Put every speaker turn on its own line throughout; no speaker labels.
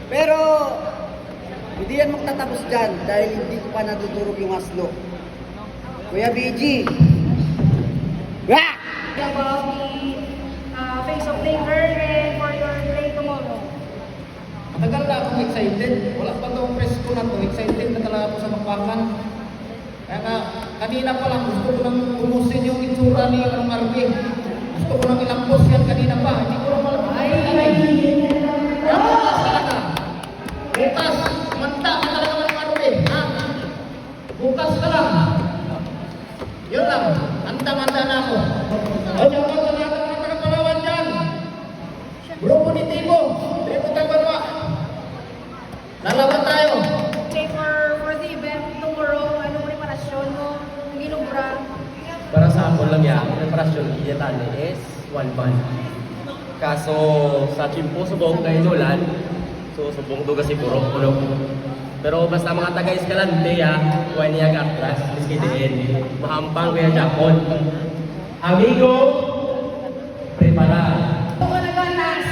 Pero, hindi yan magtatapos dyan dahil hindi ko pa nadudurog yung aslo. Kuya BG. Ah!
About the face of labor and for your play tomorrow.
Matagal na akong excited. Wala pa itong presko na to. Excited na talaga ako sa bakbakan. Kaya nga, kanina pa lang gusto ko nang umusin yung itsura ni Manong Arby. Gusto ko nang ilampos yan kanina pa. Hindi ko nang malapit. Bukas talaga. Bukas. Manda ka talaga Manong Arby. Ha? Bukas ka lang. Yun lang. Handa-handa na ako. Ayaw ko sa lahat ng mga tagapalawan dyan. Grupo ni Timo. Timo Tabanwa. Lalaban tayo.
Okay, for the event tomorrow, anong preparasyon mo? Ginubra?
Para sa ako lang yan, preparasyon iyatan is 1 month. Kaso sa chimpo subong kay Nolan, so subong do kasi puro. Pero basta mga taga Escalante kuha niya gatras, miskitiin, mahampang kaya Japon. Amigo, prepara.
Kung naganas,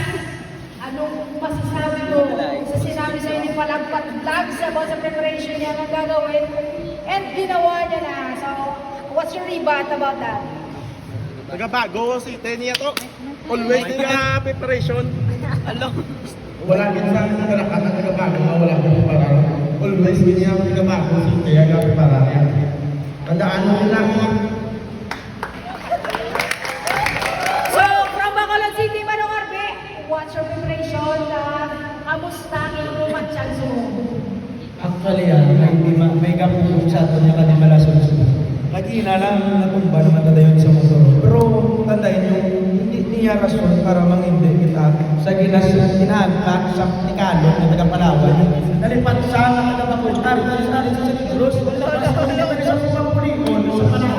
anong masasabi mo sa sinabi sa'yo ni Palagpat Vlogs about sa preparation niya ng gagawin and ginawa niya na. So, what's your rebut about that?
Nagabago si Tenny to. Always nila preparation.
Alo.
Wala din sa amin nagkarakan na nagabago na wala din para. Always niya nagabago si Tenny gabi para niya. Tandaan mo lang.
So, from Bacolod City, Manong Arbe, what's your preparation? Kamusta ang iyong matchang mo?
Actually, may kapong sa ito niya kanina malasunod. Lagi-ina lang natumba naman tadayon sa motor. Pero tandayin yung hindi niya rason para mangindi kita sa ginagpak sa Tikalo na taga-Palawan. Nalipat sa taga-Papuntar, nalipat sa Negros, nalipat sa Papulingon, sa Palawan.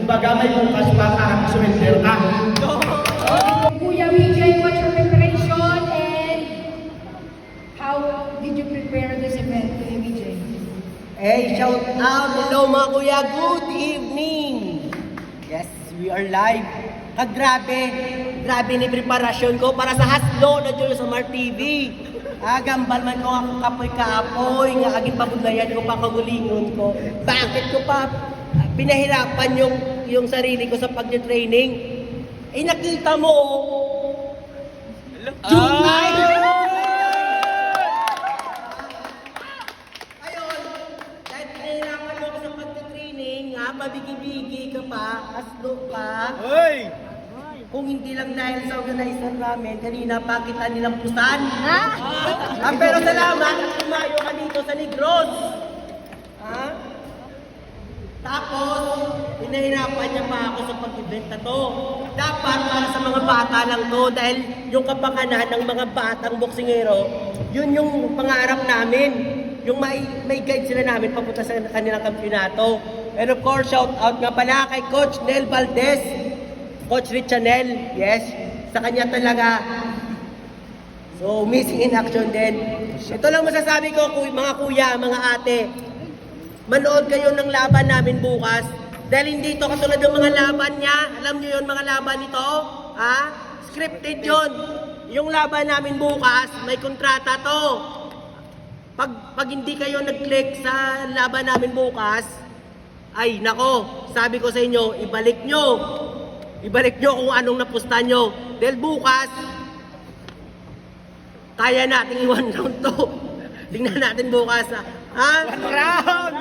Kumbaga may bukas pa para sumenter ka.
Kuya BJ, what's your preparation and how did you prepare this event, Kuya BJ?
Hey, shout out! Hello mga kuya! Good evening! Yes, we are live. Grabe ni preparasyon ko para sa haslo na dyan sa Mar TV. Gambal man ko ako kapoy-kapoy, nga agit pabudlayan ko pa kagulingon ko. Bakit ko pa pinahirapan yung sarili ko sa pag-training? Eh nakita mo, July! Ayun, dahil pinahirapan mo ako sa pag-training, mabigi-bigi ka pa, aslo pa.
Hoy!
Kung hindi lang dahil sa organizer namin, kanina pa kita nilampusan. Pero salamat at tumayo ka dito sa Negros. Tapos, pinahirapan niya pa ako sa pag-event na to. Dapat para sa mga bata lang to dahil yung kapakanan ng mga batang boksingero, yun yung pangarap namin. Yung may guide sila namin papunta sa kanilang kampyonato. And of course, shout out nga pala kay Coach Nel Valdez. Coach Richanel, yes, sa kanya talaga. So, missing in action din. Ito lang masasabi ko, mga kuya, mga ate. Manood kayo ng laban namin bukas. Dahil hindi ito katulad ng mga laban niya. Alam niyo yun, mga laban nito? Scripted yun. Yung laban namin bukas, may kontrata to. Pag hindi kayo nag-click sa laban namin bukas, ay nako, sabi ko sa inyo, ibalik nyo kung anong napusta nyo. Dahil bukas, kaya natin i-1 round to. Tingnan natin bukas. 1 round!